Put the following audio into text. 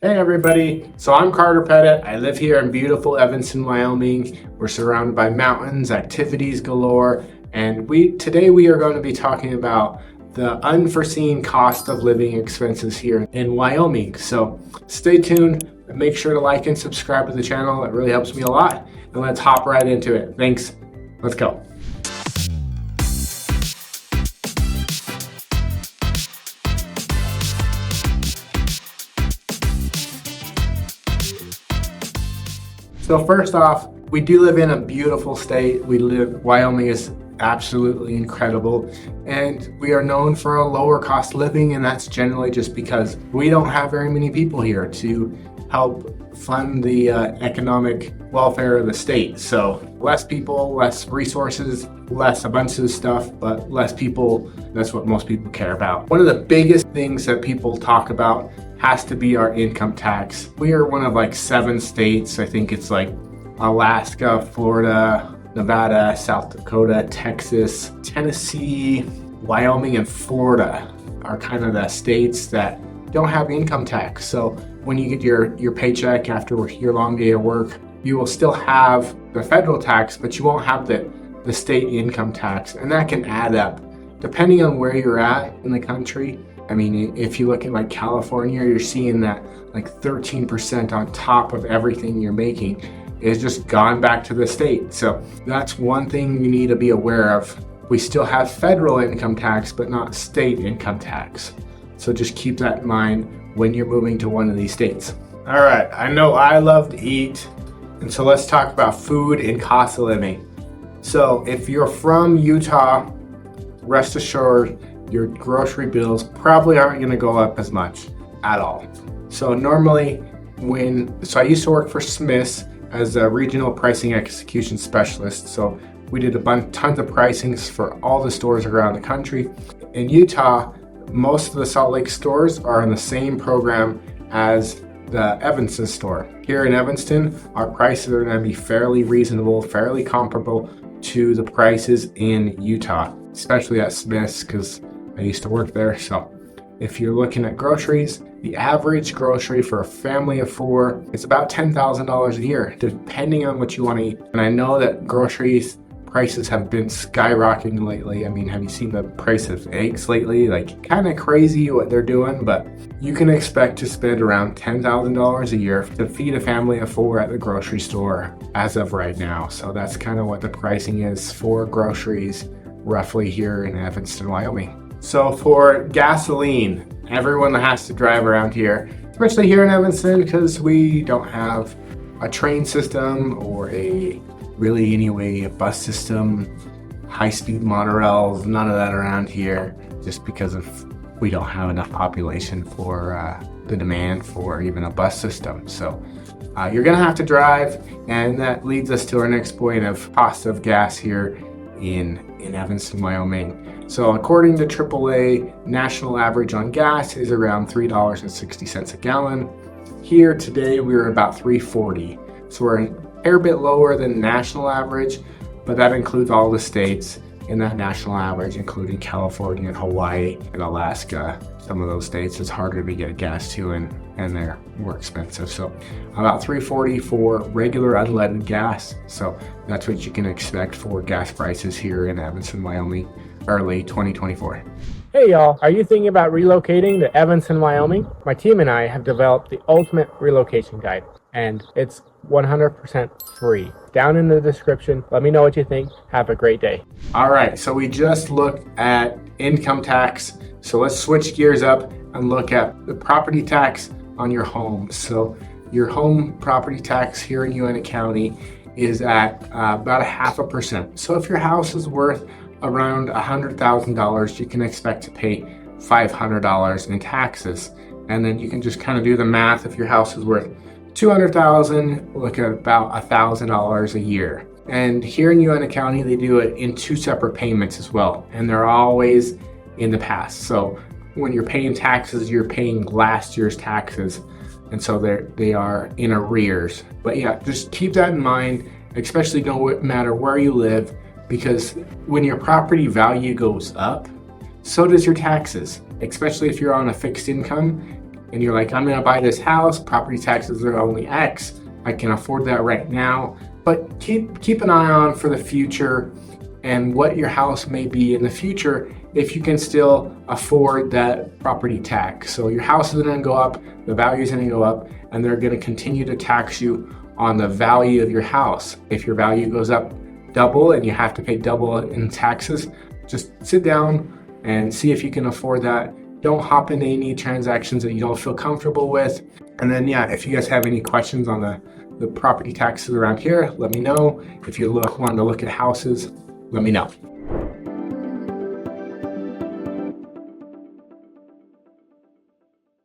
Hey everybody, so I'm Carter Pettit. I live here in beautiful Evanston, Wyoming. We're surrounded by mountains, activities galore, and today we are going to be talking about the unforeseen cost of living expenses here in Wyoming. So stay tuned and make sure to like and subscribe to the channel. It really helps me a lot. And let's hop right into it. Thanks. Let's go. So first off, we do live in a beautiful state. Wyoming is absolutely incredible, and we are known for a lower cost living, and that's generally just because we don't have very many people here to help fund the economic welfare of the state. So less people, less resources, less a bunch of stuff, but less people, that's what most people care about. One of the biggest things that people talk about has to be our income tax. We are one of like 7 states. I think it's like Alaska, Florida, Nevada, South Dakota, Texas, Tennessee, Wyoming, and Florida are kind of the states that don't have income tax. So when you get your paycheck after your long day of work, you will still have the federal tax, but you won't have the state income tax. And that can add up depending on where you're at in the country. I mean, if you look at like California, you're seeing that like 13% on top of everything you're making is just gone back to the state. So that's one thing you need to be aware of. We still have federal income tax, but not state income tax. So just keep that in mind when you're moving to one of these states. All right, I know I love to eat, and so let's talk about food and cost of living. So if you're from Utah, rest assured, your grocery bills probably aren't going to go up as much at all. So normally I used to work for Smith's as a regional pricing execution specialist. So we did tons of pricings for all the stores around the country. In Utah, most of the Salt Lake stores are in the same program as the Evanston store. Here in Evanston, our prices are going to be fairly reasonable, fairly comparable to the prices in Utah, especially at Smith's because I used to work there. So if you're looking at groceries, the average grocery for a family of 4 is about $10,000 a year, depending on what you want to eat. And I know that groceries prices have been skyrocketing lately. I mean, have you seen the price of eggs lately? Like, kind of crazy what they're doing, but you can expect to spend around $10,000 a year to feed a family of 4 at the grocery store as of right now. So that's kind of what the pricing is for groceries roughly here in Evanston, Wyoming. So for gasoline, everyone has to drive around here, especially here in Evanston, because we don't have a train system or a bus system, high-speed monorails, none of that around here, just because we don't have enough population for the demand for even a bus system. So you're gonna have to drive, and that leads us to our next point of cost of gas here in Evanston, Wyoming. So according to AAA, national average on gas is around $3.60 a gallon. Here today, we're about $3.40. So we're a fair bit lower than national average, but that includes all the states in that national average, including California and Hawaii and Alaska. Some of those states it's harder to get gas to, and they're more expensive. So about $3.40 for regular unleaded gas. So that's what you can expect for gas prices here in Evanston, Wyoming, early 2024. Hey y'all, are you thinking about relocating to Evanston, Wyoming? My team and I have developed the ultimate relocation guide, and it's 100% free. Down in the description, let me know what you think. Have a great day. All right, so we just looked at income tax. So let's switch gears up and look at the property tax on your home. So your home property tax here in Uinta County is at about 0.5%. So if your house is worth around $100,000, you can expect to pay $500 in taxes. And then you can just kind of do the math. If your house is worth $200,000, look at about $1,000 a year. And here in Uinta County, they do it in 2 separate payments as well. And they're always in the past. So when you're paying taxes, you're paying last year's taxes. And so they are in arrears. But yeah, just keep that in mind, especially no matter where you live, because when your property value goes up, so does your taxes, especially if you're on a fixed income. and you're like, I'm gonna buy this house, property taxes are only X, I can afford that right now. But keep an eye on for the future and what your house may be in the future if you can still afford that property tax. So your house is gonna go up, the value is gonna go up, and they're gonna continue to tax you on the value of your house. If your value goes up double and you have to pay double in taxes, just sit down and see if you can afford that. Don't hop into any transactions that you don't feel comfortable with. And then, yeah, if you guys have any questions on the property taxes around here, let me know. If you're wanting to look at houses, let me know.